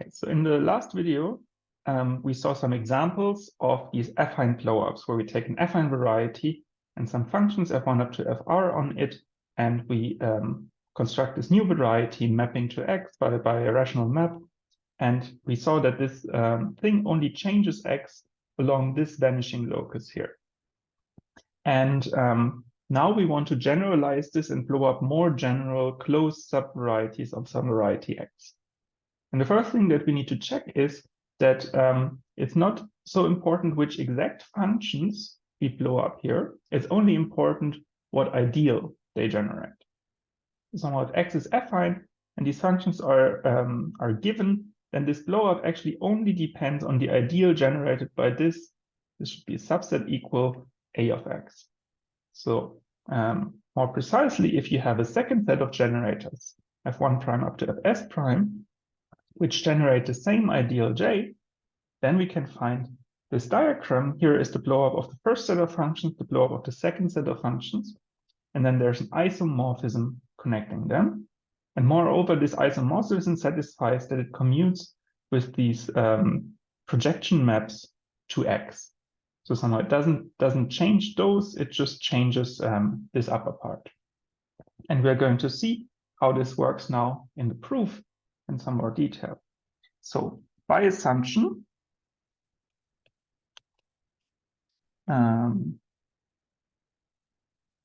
Okay, so in the last video, we saw some examples of these affine blowups where we take an affine variety and some functions f1 up to fr on it, and we construct this new variety mapping to x by a rational map. And we saw that this thing only changes x along this vanishing locus here. And now we want to generalize this and blow up more general closed subvarieties of some variety x. And the first thing that we need to check is that it's not so important which exact functions we blow up here. It's only important what ideal they generate. So if x is affine and these functions are given, then this blow-up actually only depends on the ideal generated by this. This should be a subset equal a of x. So more precisely, if you have a second set of generators, f1 prime up to fs prime, which generate the same ideal j, then we can find this diagram. Here is the blow-up of the first set of functions, the blow-up of the second set of functions, and then there's an isomorphism connecting them. And moreover, this isomorphism satisfies that it commutes with these projection maps to x. So somehow it doesn't change those, it just changes this upper part. And we're going to see how this works now in the proof in some more detail. So by assumption,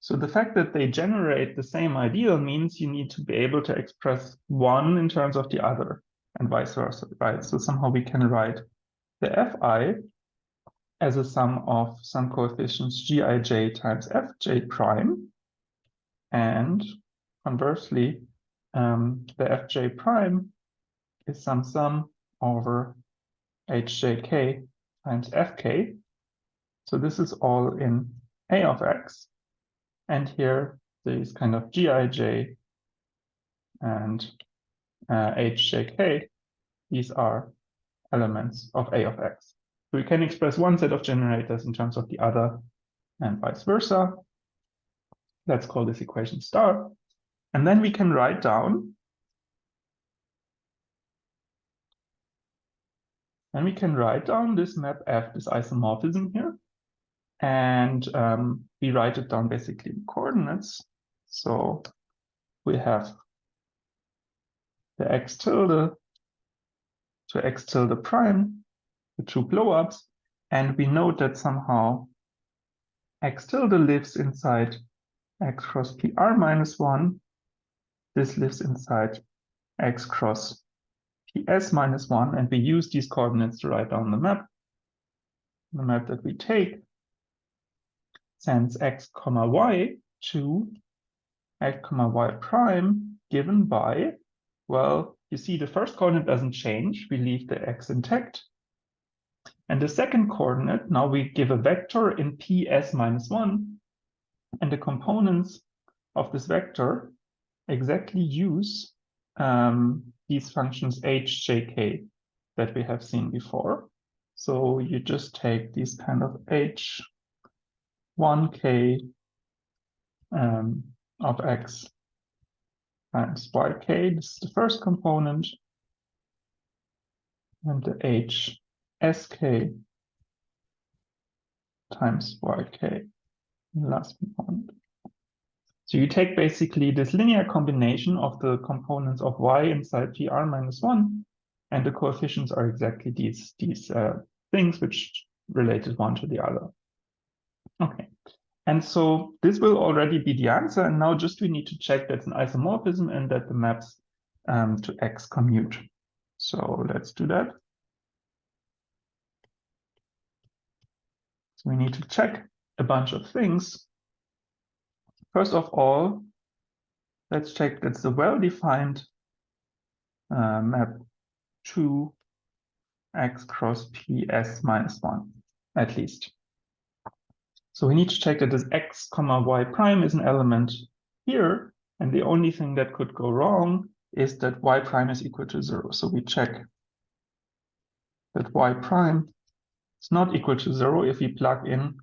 so the fact that they generate the same ideal means you need to be able to express one in terms of the other and vice versa, right? So somehow we can write the fi as a sum of some coefficients gij times fj prime, and conversely, the fj prime is some sum over hjk times fk. So this is all in a of x. And here, these kind of gij and hjk, these are elements of a of x. So we can express one set of generators in terms of the other and vice versa. Let's call this equation star. And then we can write down, this map f, this isomorphism here. And we write it down basically in coordinates. So we have the x tilde to x tilde prime, the two blowups, and we note that somehow x tilde lives inside x cross pr minus 1. This lives inside x cross ps minus 1, and we use these coordinates to write down the map. The map that we take sends x comma y to x comma y prime given by, well, you see the first coordinate doesn't change. We leave the x intact. And the second coordinate, now we give a vector in ps minus 1. And the components of this vector exactly use these functions h, j, k that we have seen before. So you just take these kind of h, 1k of x times yk, this is the first component, and the h sk times yk, the last component. So you take basically this linear combination of the components of y inside pr minus 1, and the coefficients are exactly these things which related one to the other. Okay. And so this will already be the answer. And now just we need to check that's an isomorphism and that the maps to x commute. So let's do that. So we need to check a bunch of things. First of all, let's check that's a well-defined map to x cross ps minus 1, at least. So we need to check that this x comma y prime is an element here, and the only thing that could go wrong is that y prime is equal to 0. So we check that y prime is not equal to 0 if we plug in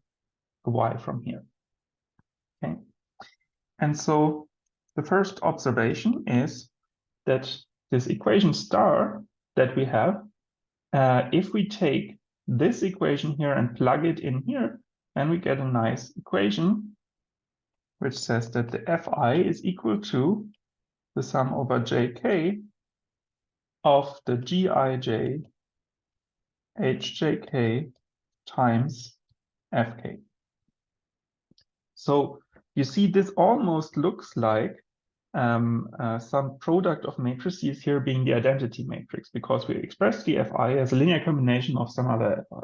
a y from here. Okay. And so the first observation is that this equation star that we have, if we take this equation here and plug it in here, then we get a nice equation which says that the Fi is equal to the sum over Jk of the Gij Hjk times Fk. So you see this almost looks like some product of matrices here being the identity matrix, because we express the Fi as a linear combination of some other Fi.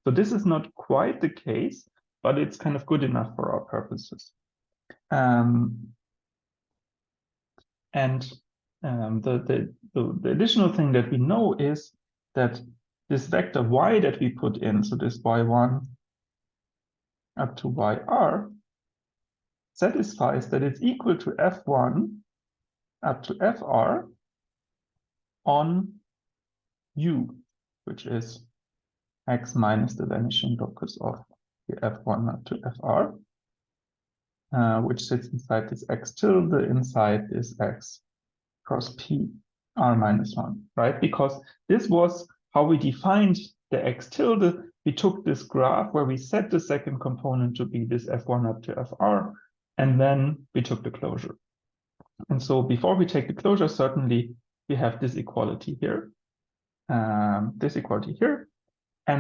So this is not quite the case, but it's kind of good enough for our purposes. The additional thing that we know is that this vector y that we put in, so this y1 up to yr, satisfies that it's equal to f1 up to fr on u, which is x minus the vanishing locus of the f1 up to fr, which sits inside this x tilde, inside this x cross p r minus 1, right? Because this was how we defined the x tilde. We took this graph where we set the second component to be this f1 up to fr, and then we took the closure. And so before we take the closure, certainly we have this equality here, And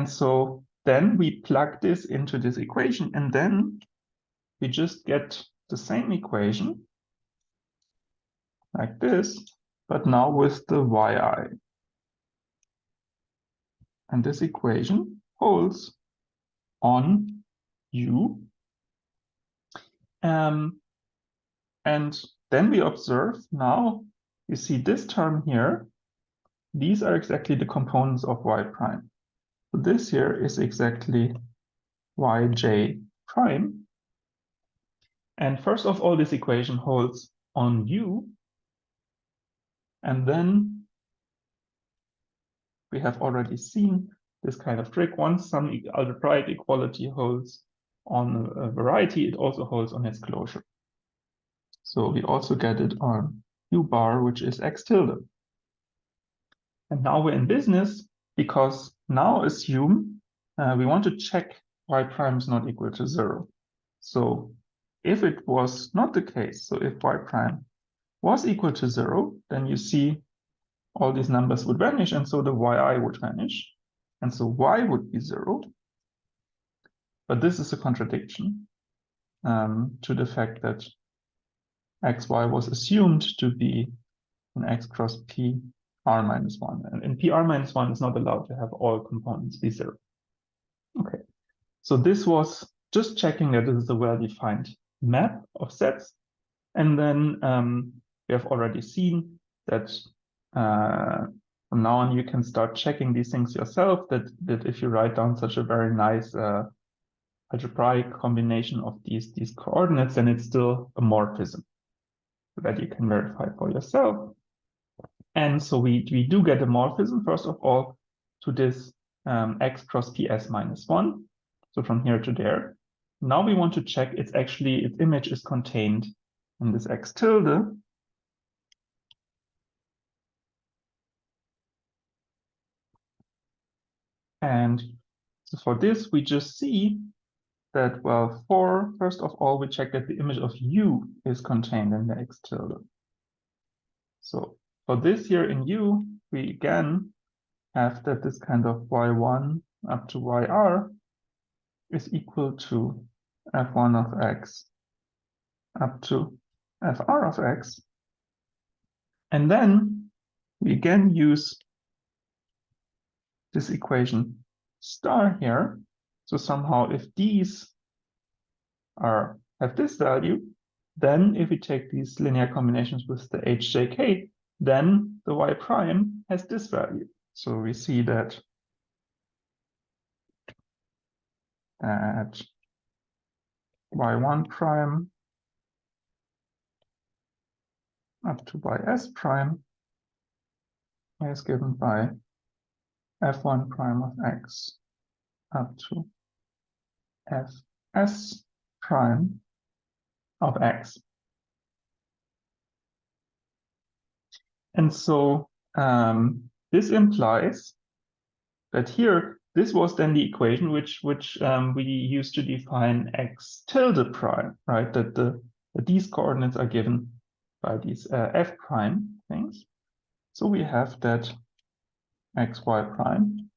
so then we plug this into this equation, and then we just get the same equation like this, but now with the yi. And this equation holds on u. And then we observe now, you see this term here, these are exactly the components of y prime. So this here is exactly yj prime. And first of all, this equation holds on u. And then we have already seen this kind of trick. Once some algebraic equality holds on a variety, it also holds on its closure. So we also get it on u bar, which is x tilde. And now we're in business, because now assume we want to check y prime is not equal to 0. So if it was not the case, so if y prime was equal to 0, then you see all these numbers would vanish, and so the yi would vanish. And so y would be 0. But this is a contradiction to the fact that xy was assumed to be an x cross p r minus 1. And p r minus 1 is not allowed to have all components be 0. Okay, so this was just checking that this is a well-defined map of sets. And then we have already seen that from now on you can start checking these things yourself, that if you write down such a very nice algebraic combination of these coordinates, then it's still a morphism, so that you can verify for yourself. And so we do get a morphism, first of all, to this x cross ps minus 1. So from here to there. Now we want to check its image is contained in this x tilde. And so for this, we just see that, well, first of all, we check that the image of u is contained in the x tilde. So for this here in u, we again have that this kind of y1 up to yr is equal to f1 of x up to fr of x. And then we again use this equation star here. So somehow if these have this value, then if we take these linear combinations with the hjk, then the y prime has this value. So we see that at y1 prime up to ys prime is given by f1 prime of x up to fs prime of x. And so this implies that here, this was then the equation which we used to define x tilde prime, right? That these coordinates are given by these f prime things. So we have that xy prime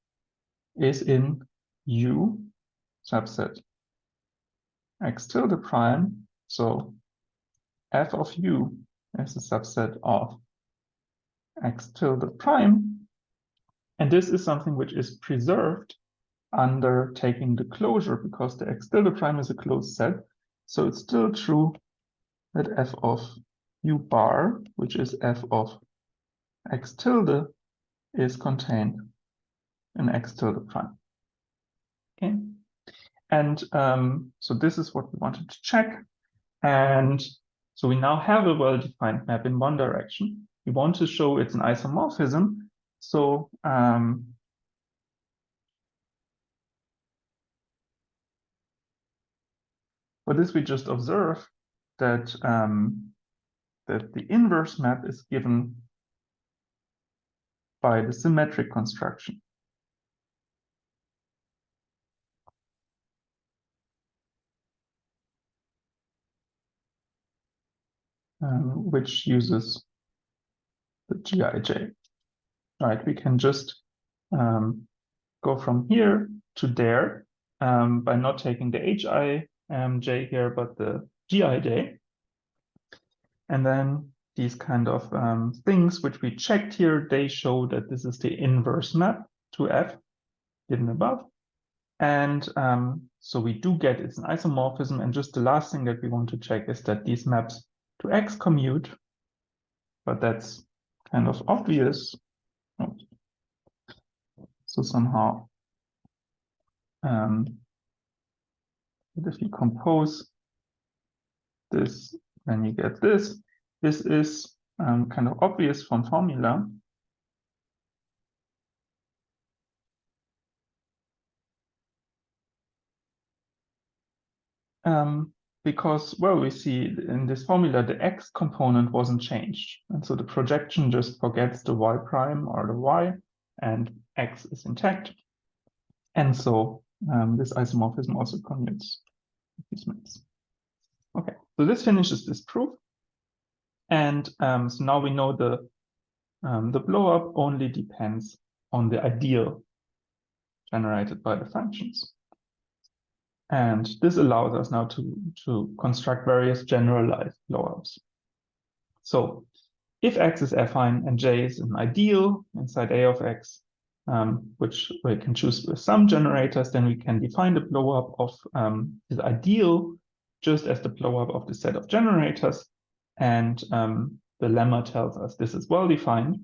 is in U subset x tilde prime. So f of U is a subset of x tilde prime. And this is something which is preserved under taking the closure because the x tilde prime is a closed set. So it's still true that f of U bar, which is f of x tilde, is contained in x tilde prime. Okay. And so this is what we wanted to check. And so we now have a well-defined map in one direction. We want to show it's an isomorphism. So for this, we just observe that that the inverse map is given by the symmetric construction. Which uses the Gij. Right, we can just go from here to there by not taking the Hij here, but the Gij. And then these kind of things which we checked here, they show that this is the inverse map to F given above. And so we do get it's an isomorphism. And just the last thing that we want to check is that these maps to X commute, but that's kind of obvious. So somehow, if you compose this, then you get this. This is kind of obvious from formula. Because, well, we see in this formula, the X component wasn't changed. And so the projection just forgets the Y prime or the Y, and X is intact. And so this isomorphism also commutes these maps. Okay, so this finishes this proof. And so now we know the blow-up only depends on the ideal generated by the functions. And this allows us now to construct various generalized blow-ups. So if X is affine and J is an ideal inside A of X, which we can choose with some generators, then we can define the blow-up of this ideal just as the blow-up of the set of generators. And the lemma tells us this is well-defined.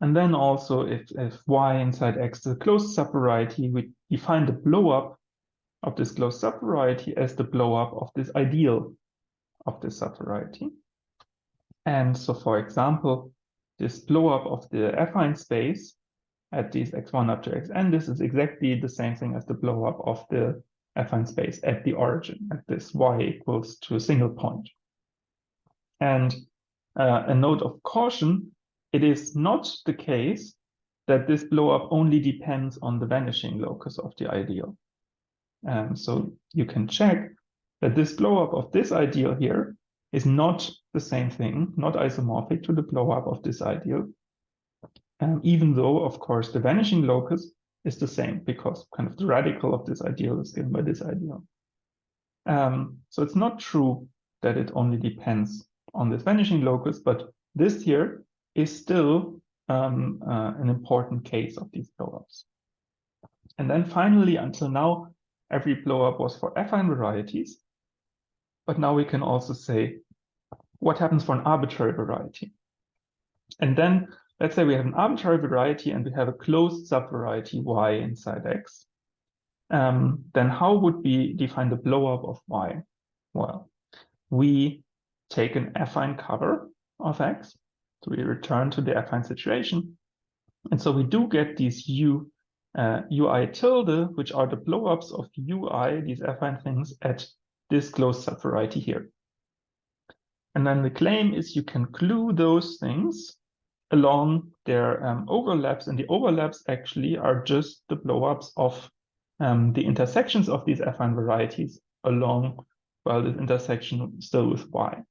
And then also if Y inside X is a closed subvariety, we define the blow-up of this closed subvariety as the blow-up of this ideal of this subvariety. And so, for example, this blow-up of the affine space at these x1 up to xn, this is exactly the same thing as the blow-up of the affine space at the origin, at this y equals to a single point. And a note of caution, it is not the case that this blow-up only depends on the vanishing locus of the ideal. So you can check that this blow-up of this ideal here is not the same thing, not isomorphic to the blow-up of this ideal, even though, of course, the vanishing locus is the same because kind of the radical of this ideal is given by this ideal. So it's not true that it only depends on this vanishing locus, but this here is still an important case of these blow-ups. And then finally, until now, every blow-up was for affine varieties. But now we can also say what happens for an arbitrary variety. And then let's say we have an arbitrary variety and we have a closed subvariety Y inside X. Then how would we define the blow-up of Y? Well, we take an affine cover of X. So we return to the affine situation. And so we do get these UI tilde, which are the blow-ups of UI, these affine things, at this closed subvariety here. And then the claim is you can glue those things along their overlaps, and the overlaps actually are just the blowups of the intersections of these affine varieties along, well, this intersection still with y.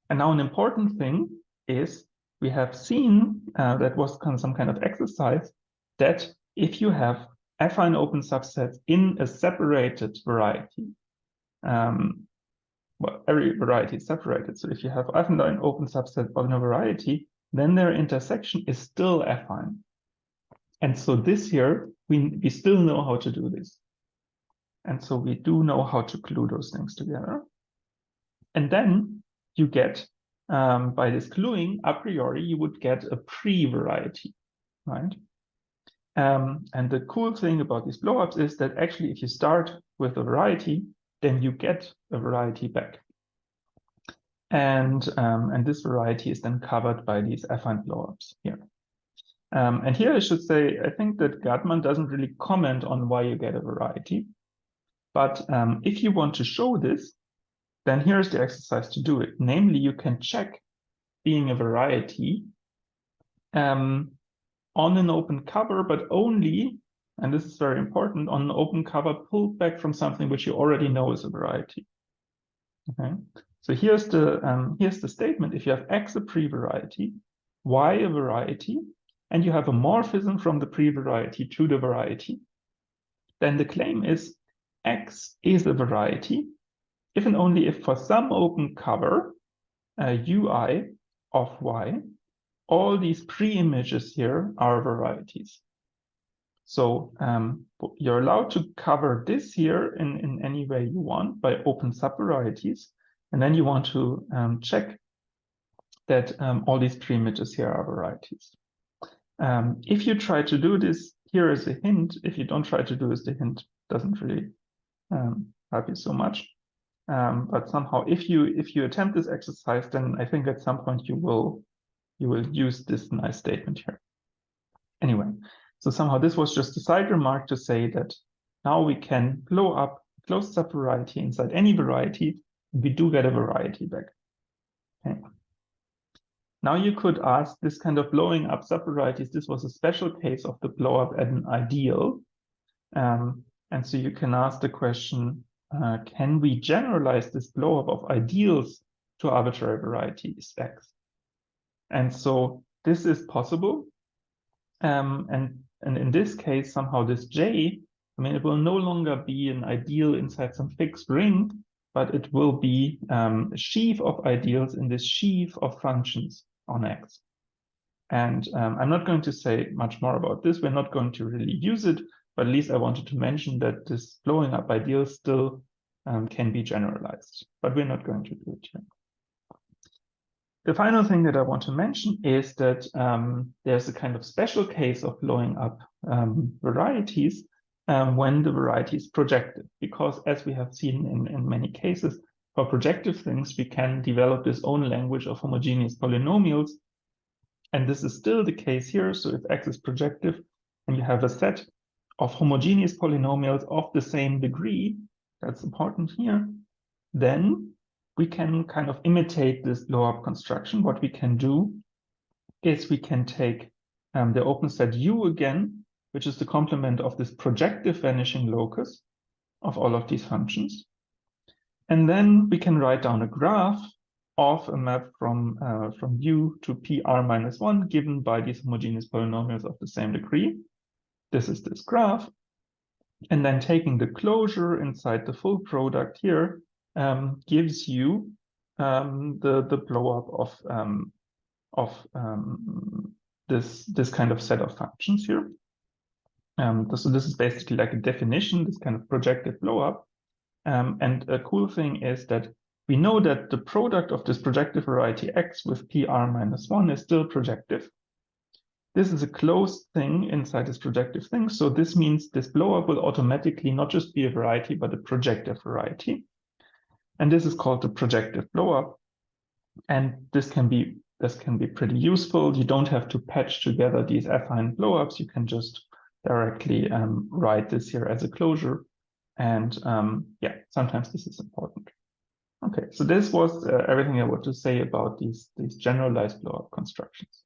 And now an important thing is we have seen that was some kind of exercise that if you have affine open subsets in a separated variety, well, every variety is separated. So if you have affine open subsets in a variety, then their intersection is still affine. And so this here, we still know how to do this. And so we do know how to glue those things together. And then you get, by this gluing, a priori, you would get a pre-variety, right? And the cool thing about these blowups is that actually if you start with a variety, then you get a variety back. And this variety is then covered by these affine blowups here. And here I should say, I think that Gartman doesn't really comment on why you get a variety. But if you want to show this, then here's the exercise to do it. Namely, you can check being a variety on an open cover, but only, and this is very important, on an open cover pulled back from something which you already know is a variety. Okay, so here's the statement. If you have X a pre-variety, Y a variety, and you have a morphism from the pre-variety to the variety, then the claim is X is a variety if and only if for some open cover UI of Y, all these pre-images here are varieties. So you're allowed to cover this here in any way you want by open subvarieties. And then you want to check that all these pre-images here are varieties. If you try to do this, here is a hint. If you don't try to do this, the hint doesn't really help you so much. But somehow, if you attempt this exercise, then I think at some point you will use this nice statement here. Anyway, so somehow this was just a side remark to say that now we can blow up closed subvariety inside any variety, and we do get a variety back. Okay. Now you could ask this kind of blowing up subvarieties. This was a special case of the blow up at an ideal. And so you can ask the question, can we generalize this blow up of ideals to arbitrary varieties X? And so this is possible. And in this case, somehow this J, I mean, it will no longer be an ideal inside some fixed ring, but it will be a sheaf of ideals in this sheaf of functions on X. And I'm not going to say much more about this. We're not going to really use it, but at least I wanted to mention that this blowing up ideal still can be generalized, but we're not going to do it here. The final thing that I want to mention is that there's a kind of special case of blowing up varieties when the variety is projective, because as we have seen in many cases, for projective things, we can develop this own language of homogeneous polynomials. And this is still the case here. So if X is projective and you have a set of homogeneous polynomials of the same degree, that's important here, then we can kind of imitate this blow-up construction. What we can do is we can take the open set U again, which is the complement of this projective vanishing locus of all of these functions. And then we can write down a graph of a map from U to PR minus 1 given by these homogeneous polynomials of the same degree. This is this graph. And then taking the closure inside the full product here gives you the blow up of this kind of set of functions here. So this is basically like a definition, this kind of projective blow up. And a cool thing is that we know that the product of this projective variety X with PR minus 1 is still projective. This is a closed thing inside this projective thing. So this means this blow up will automatically not just be a variety, but a projective variety. And this is called the projective blow up. And this can be pretty useful. You don't have to patch together these affine blow ups. You can just directly write this here as a closure. And yeah, sometimes this is important. Okay, so this was everything I want to say about these generalized blow up constructions.